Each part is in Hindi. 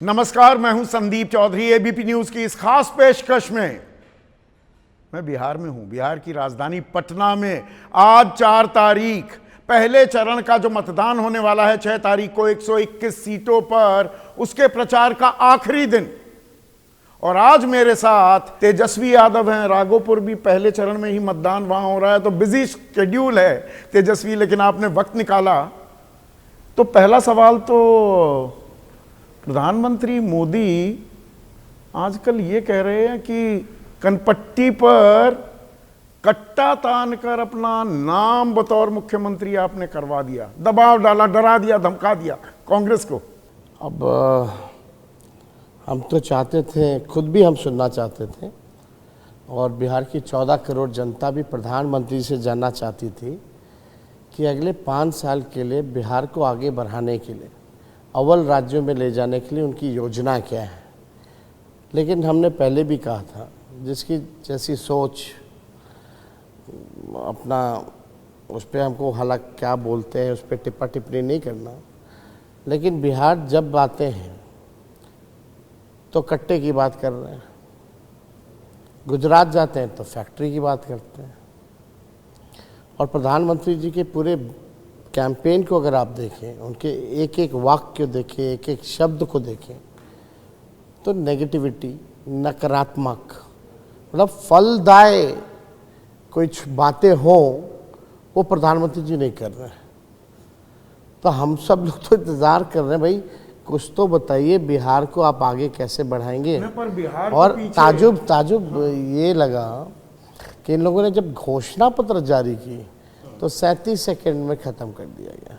नमस्कार, मैं हूं संदीप चौधरी। एबीपी न्यूज की इस खास पेशकश में मैं बिहार में हूं। बिहार की राजधानी पटना में आज 4 तारीख पहले चरण का जो मतदान होने वाला है, 6 तारीख को 121 सीटों पर, उसके प्रचार का आखिरी दिन। और आज मेरे साथ तेजस्वी यादव हैं। राघोपुर भी पहले चरण में ही मतदान वहां हो रहा है, तो बिजी शेड्यूल है तेजस्वी, लेकिन आपने वक्त निकाला। तो पहला सवाल तो प्रधानमंत्री मोदी आजकल ये कह रहे हैं कि कनपट्टी पर कट्टा तान कर अपना नाम बतौर मुख्यमंत्री आपने करवा दिया, दबाव डाला, डरा दिया, धमका दिया कांग्रेस को। अब हम तो चाहते थे, खुद भी हम सुनना चाहते थे, और बिहार की 14 करोड़ जनता भी प्रधानमंत्री से जानना चाहती थी कि अगले 5 साल के लिए बिहार को आगे बढ़ाने के लिए, अव्वल राज्यों में ले जाने के लिए उनकी योजना क्या है। लेकिन हमने पहले भी कहा था, जिसकी जैसी सोच अपना, उस पर हमको हालांकि क्या बोलते हैं उस पर टिप्पा टिप्पणी नहीं करना, लेकिन बिहार जब आते हैं तो कट्टे की बात कर रहे हैं, गुजरात जाते हैं तो फैक्ट्री की बात करते हैं। और प्रधानमंत्री जी के पूरे कैंपेन को अगर आप देखें, उनके एक एक वाक्य को देखें, एक एक शब्द को देखें, तो नेगेटिविटी, नकारात्मक, मतलब फलदाय कुछ बातें हों, वो प्रधानमंत्री जी नहीं कर रहे हैं। तो हम सब लोग तो इंतज़ार कर रहे हैं, भाई कुछ तो बताइए, बिहार को आप आगे कैसे बढ़ाएंगे। पर बिहार और ताजुब ये लगा कि इन लोगों ने जब घोषणा पत्र जारी की तो 37 सेकंड में ख़त्म कर दिया गया।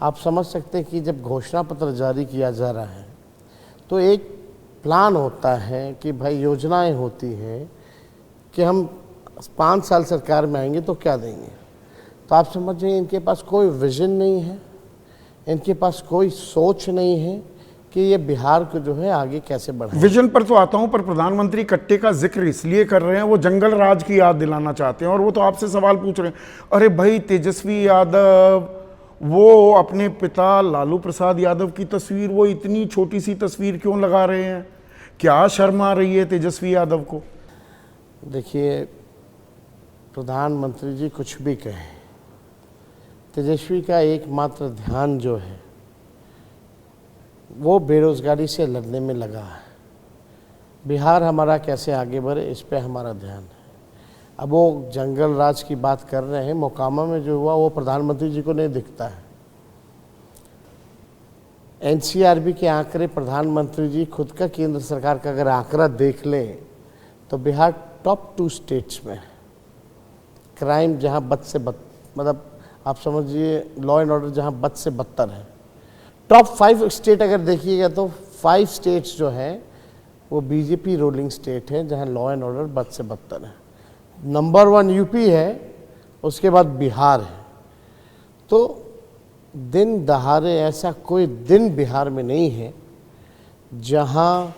आप समझ सकते हैं कि जब घोषणा पत्र जारी किया जा रहा है तो एक प्लान होता है कि भाई योजनाएं होती हैं कि हम 5 साल सरकार में आएंगे तो क्या देंगे। तो आप समझ जाइए, इनके पास कोई विजन नहीं है, इनके पास कोई सोच नहीं है कि ये बिहार को जो है आगे कैसे बढ़ाएं। विजन पर तो आता हूं, पर प्रधानमंत्री कट्टे का जिक्र इसलिए कर रहे हैं, वो जंगल राज की याद दिलाना चाहते हैं। और वो तो आपसे सवाल पूछ रहे हैं, अरे भाई तेजस्वी यादव, वो अपने पिता लालू प्रसाद यादव की तस्वीर, वो इतनी छोटी सी तस्वीर क्यों लगा रहे हैं? क्या शर्म आ रही है तेजस्वी यादव को? देखिए, प्रधानमंत्री जी कुछ भी कहें, तेजस्वी का एकमात्र ध्यान जो है वो बेरोजगारी से लड़ने में लगा है। बिहार हमारा कैसे आगे बढ़े, इस पे हमारा ध्यान है। अब वो जंगल राज की बात कर रहे हैं, मोकामा में जो हुआ वो प्रधानमंत्री जी को नहीं दिखता है। एनसीआरबी के आंकड़े, प्रधानमंत्री जी खुद का, केंद्र सरकार का अगर आंकड़ा देख लें तो बिहार टॉप 2 स्टेट्स में है। क्राइम जहां बद से बद, मतलब आप समझिए लॉ एंड ऑर्डर जहां बद से बदतर है। टॉप 5 स्टेट अगर देखिएगा तो 5 स्टेट्स जो हैं वो बीजेपी रूलिंग स्टेट है, जहां लॉ एंड ऑर्डर बद से बदतर है। नंबर 1 यूपी है, उसके बाद बिहार है। तो दिन दहाड़े ऐसा कोई दिन बिहार में नहीं है जहां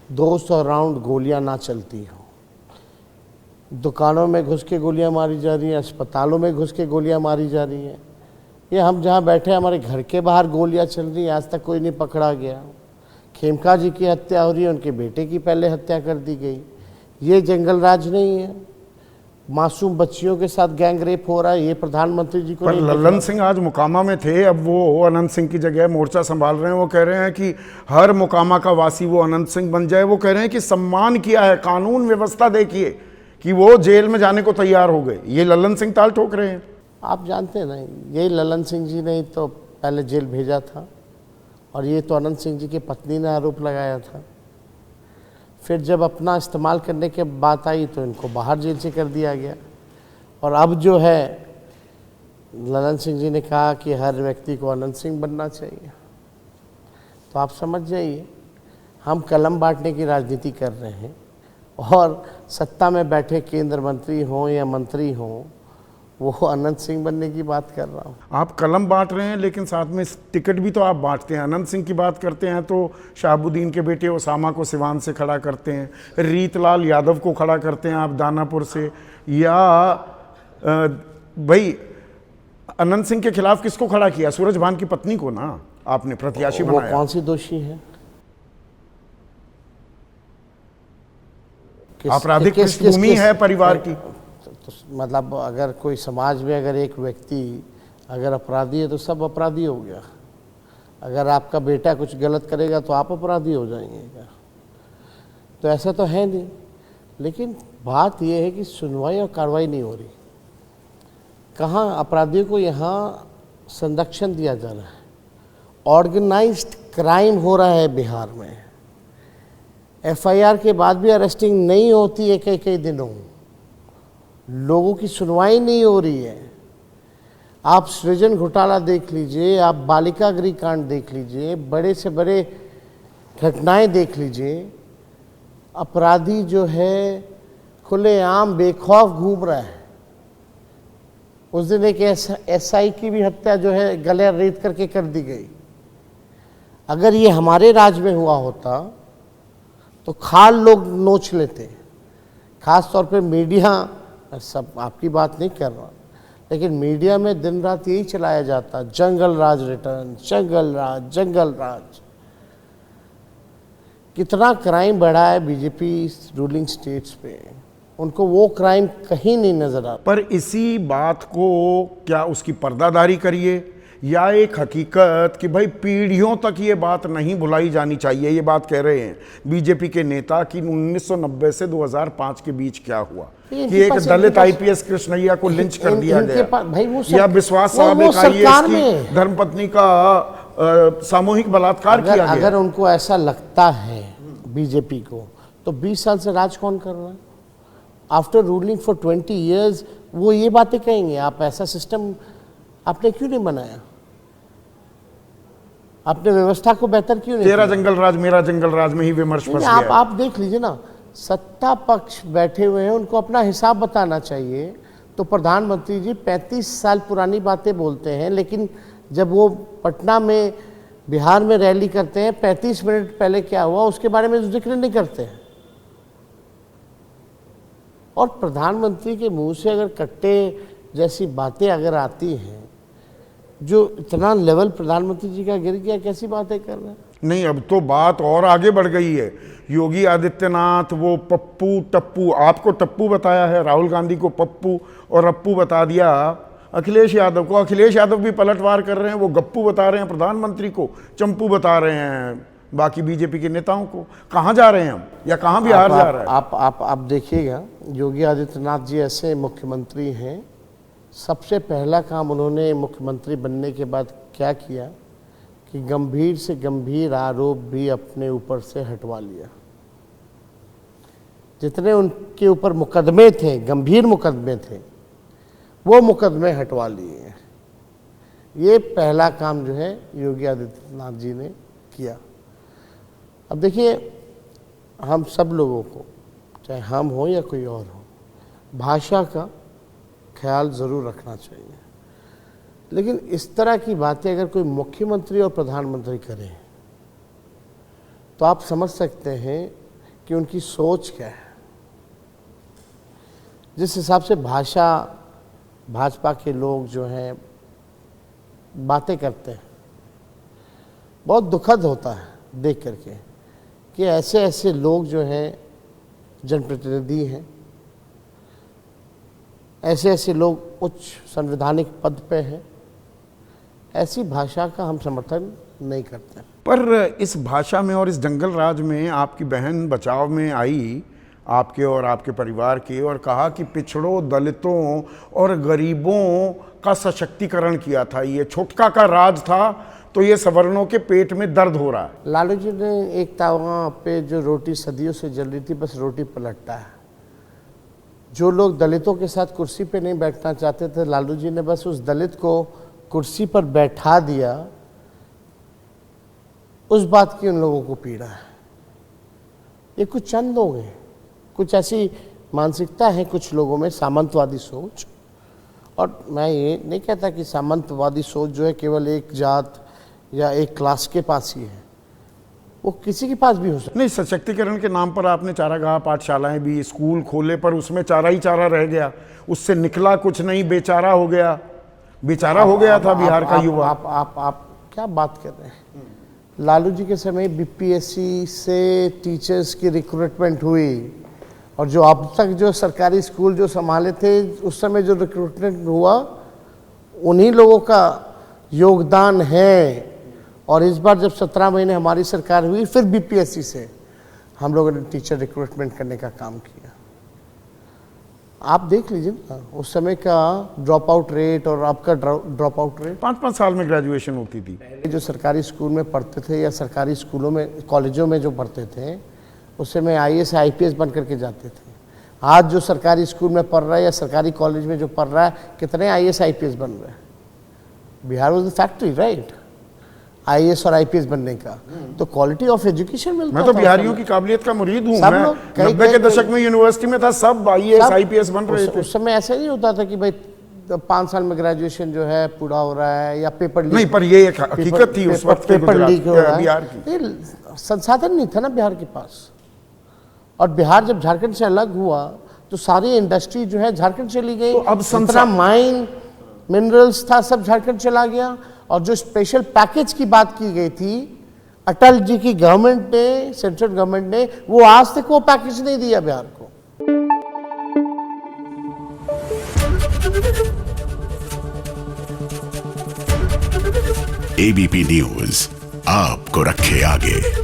200 राउंड गोलियां ना चलती हो। दुकानों में घुस के गोलियां मारी जा रही हैं, अस्पतालों में घुस के गोलियां मारी जा रही हैं। ये हम जहाँ बैठे, हमारे घर के बाहर गोलियां चल रही हैं, आज तक कोई नहीं पकड़ा गया। खेमका जी की हत्या हो रही है, उनके बेटे की पहले हत्या कर दी गई। ये जंगल राज नहीं है। मासूम बच्चियों के साथ गैंग रेप हो रहा है, ये प्रधानमंत्री जी को। पर लल्लन सिंह आज मोकामा में थे, अब वो अनंत सिंह की जगह मोर्चा संभाल रहे हैं। वो कह रहे हैं कि हर मोकामा का वासी वो अनंत सिंह बन जाए। वो कह रहे हैं कि सम्मान किया है, कानून व्यवस्था देखिए कि वो जेल में जाने को तैयार हो गए। ये लल्लन सिंह ताल ठोक रहे हैं। आप जानते हैं ना, यही लल्लन सिंह जी ने तो पहले जेल भेजा था, और ये तो अनंत सिंह जी की पत्नी ने आरोप लगाया था। फिर जब अपना इस्तेमाल करने की बात आई तो इनको बाहर जेल से कर दिया गया। और अब जो है, लल्लन सिंह जी ने कहा कि हर व्यक्ति को अनंत सिंह बनना चाहिए। तो आप समझ जाइए, हम कलम बांटने की राजनीति कर रहे हैं, और सत्ता में बैठे केंद्र मंत्री हों या मंत्री हों, वो अनंत सिंह बनने की बात कर रहा हूँ। आप कलम बांट रहे हैं, लेकिन साथ में टिकट भी तो आप बांटते हैं। अनंत सिंह की बात करते हैं तो शहाबुद्दीन के बेटे ओसामा को सिवान से खड़ा करते हैं, रीतलाल यादव को खड़ा करते हैं आप दानापुर से, या भाई अनंत सिंह के खिलाफ किसको खड़ा किया? सूरज भान की पत्नी को ना। आपने प्रत्याशी वो बनाया। कौन सी दोषी है? आपराधिक पृष्ठभूमि है परिवार की। तो मतलब अगर कोई समाज में अगर एक व्यक्ति अगर अपराधी है तो सब अपराधी हो गया। अगर आपका बेटा कुछ गलत करेगा तो आप अपराधी हो जाएंगे क्या? तो ऐसा तो है नहीं। लेकिन बात यह है कि सुनवाई और कार्रवाई नहीं हो रही। कहाँ अपराधियों को यहाँ संरक्षण दिया जा रहा है। ऑर्गेनाइज्ड क्राइम हो रहा है बिहार में। एफआईआर के बाद भी अरेस्टिंग नहीं होती है कई कई दिनों। लोगों की सुनवाई नहीं हो रही है। आप सृजन घोटाला देख लीजिए, आप बालिका गृह कांड देख लीजिए, बड़े से बड़े घटनाएं देख लीजिए। अपराधी जो है खुलेआम बेखौफ घूम रहा है। उस दिन एक एसआई की भी हत्या जो है गले रेत करके कर दी गई। अगर ये हमारे राज्य में हुआ होता तो खाल लोग नोच लेते। खास तौर पे मीडिया, सब आपकी बात नहीं कर रहा, लेकिन मीडिया में दिन रात यही चलाया जाता, जंगल राज रिटर्न, जंगल राज, जंगल राज। कितना क्राइम बढ़ा है बीजेपी रूलिंग स्टेट्स पे, उनको वो क्राइम कहीं नहीं नजर आता। पर इसी बात को क्या उसकी पर्दादारी करिए या एक हकीकत कि भाई पीढ़ियों तक ये बात नहीं भुलाई जानी चाहिए। ये बात कह रहे हैं बीजेपी के नेता कि 1990 से 2005 के बीच क्या हुआ कि एक दलित आईपीएस कृष्णैया को लिंच कर दिया गया, या विश्वास साहब एक आईएएस की धर्मपत्नी का सामूहिक बलात्कार किया गया। अगर उनको ऐसा लगता है बीजेपी को, तो 20 साल से राज कौन कर रहा है? आफ्टर रूलिंग फॉर 20 ईयर्स वो ये बातें कहेंगे। आप ऐसा सिस्टम आपने क्यों नहीं बनाया? आपने व्यवस्था को बेहतर क्यों नहीं? तेरा जंगल राज मेरा जंगल राज में ही विमर्श फंस गया। आप देख लीजिए ना, सत्ता पक्ष बैठे हुए हैं, उनको अपना हिसाब बताना चाहिए। तो प्रधानमंत्री जी 35 साल पुरानी बातें बोलते हैं, लेकिन जब वो पटना में बिहार में रैली करते हैं 35 मिनट पहले क्या हुआ उसके बारे में जिक्र नहीं करते हैं। और प्रधानमंत्री के मुंह से अगर कट्टे जैसी बातें अगर आती हैं, जो इतना लेवल प्रधानमंत्री जी का गिर गया, कैसी बातें कर रहे हैं? नहीं, अब तो बात और आगे बढ़ गई है। योगी आदित्यनाथ वो पप्पू टप्पू, आपको टप्पू बताया है, राहुल गांधी को पप्पू और अप्पू बता दिया अखिलेश यादव को। अखिलेश यादव भी पलटवार कर रहे हैं, वो गप्पू बता रहे हैं प्रधानमंत्री को, चंपू बता रहे हैं बाकी बीजेपी के नेताओं को। कहाँ जा रहे हैं हम, या कहाँ बिहार जा रहा है? आप देखिएगा, योगी आदित्यनाथ जी ऐसे मुख्यमंत्री हैं, सबसे पहला काम उन्होंने मुख्यमंत्री बनने के बाद क्या किया कि गंभीर से गंभीर आरोप भी अपने ऊपर से हटवा लिया। जितने उनके ऊपर मुकदमे थे, गंभीर मुकदमे थे, वो मुकदमे हटवा लिए। ये पहला काम जो है योगी आदित्यनाथ जी ने किया। अब देखिए, हम सब लोगों को, चाहे हम हो या कोई और हो, भाषा का ख्याल ज़रूर रखना चाहिए। लेकिन इस तरह की बातें अगर कोई मुख्यमंत्री और प्रधानमंत्री करें तो आप समझ सकते हैं कि उनकी सोच क्या है। जिस हिसाब से भाजपा के लोग जो हैं बातें करते हैं, बहुत दुखद होता है देख करके कि ऐसे ऐसे लोग जो हैं जनप्रतिनिधि हैं, ऐसे ऐसे लोग उच्च संवैधानिक पद पे हैं, ऐसी भाषा का हम समर्थन नहीं करते। पर इस भाषा में और इस जंगल राज में आपकी बहन बचाव में आई, आपके और आपके परिवार की, और कहा कि पिछड़ों, दलितों और गरीबों का सशक्तिकरण किया था, ये छोटका का राज था, तो ये सवर्णों के पेट में दर्द हो रहा है। लालू जी ने एक तावा पे जो रोटी सदियों से जल रही थी, बस रोटी पलटता है। जो लोग दलितों के साथ कुर्सी पे नहीं बैठना चाहते थे, लालू जी ने बस उस दलित को कुर्सी पर बैठा दिया। उस बात की उन लोगों को पीड़ा है। ये कुछ चंद लोग हैं, कुछ ऐसी मानसिकता है कुछ लोगों में, सामंतवादी सोच। और मैं ये नहीं कहता कि सामंतवादी सोच जो है केवल एक जात या एक क्लास के पास ही है, वो किसी के पास भी हो सकता। नहीं, सशक्तिकरण के नाम पर आपने चारागाह, पाठशालाएं भी, स्कूल खोले, पर उसमें चारा ही चारा रह गया, उससे निकला कुछ नहीं, बेचारा हो गया। बेचारा हो गया था बिहार का युवा। आप क्या बात कर रहे हैं। लालू जी के समय बीपीएससी से टीचर्स की रिक्रूटमेंट हुई और जो अब तक जो सरकारी स्कूल जो संभाले थे उस समय जो रिक्रूटमेंट हुआ उन्हीं लोगों का योगदान है। और इस बार जब 17 महीने हमारी सरकार हुई फिर बीपीएससी से हम लोगों ने टीचर रिक्रूटमेंट करने का काम किया। आप देख लीजिए ना उस समय का ड्रॉप आउट रेट और आपका ड्रॉप आउट रेट। 5-5 साल में ग्रेजुएशन होती थी। पहले जो सरकारी स्कूल में पढ़ते थे या सरकारी स्कूलों में कॉलेजों में जो पढ़ते थे उस समय आईएएस आईपीएस बन करके जाते थे। आज जो सरकारी स्कूल में पढ़ रहा है या सरकारी कॉलेज में जो पढ़ रहा है कितने आईएएस आईपीएस बन रहे हैं। Bihar was the factory right IAS और आईपीएस बनने का। तो क्वालिटी ऑफ एजुकेशन मिलता मैं तो बिहारियों की काबिलियत का मुरीद हूँ। सब मैं लोग 90 के दशक में यूनिवर्सिटी में था, सब आईएएस आईपीएस बन रहे थे। उस समय ऐसा नहीं होता था कि भाई 5 साल में ग्रेजुएशन जो है पूरा हो रहा है या पेपर लीक। नहीं, पर ये एक हकीकत थी उस वक्त पेपर लीक हो रहा बिहार है। की। संसाधन नहीं था ना बिहार के पास। और बिहार जब झारखंड से अलग हुआ तो सारी इंडस्ट्री जो है झारखंड चली गई। तो अब जितना माइन मिनरल्स था सब झारखंड चला गया। और जो स्पेशल पैकेज की बात की गई थी अटल जी की गवर्नमेंट ने सेंट्रल गवर्नमेंट ने वो आज तक वो पैकेज नहीं दिया बिहार को। एबीपी न्यूज आपको रखे आगे।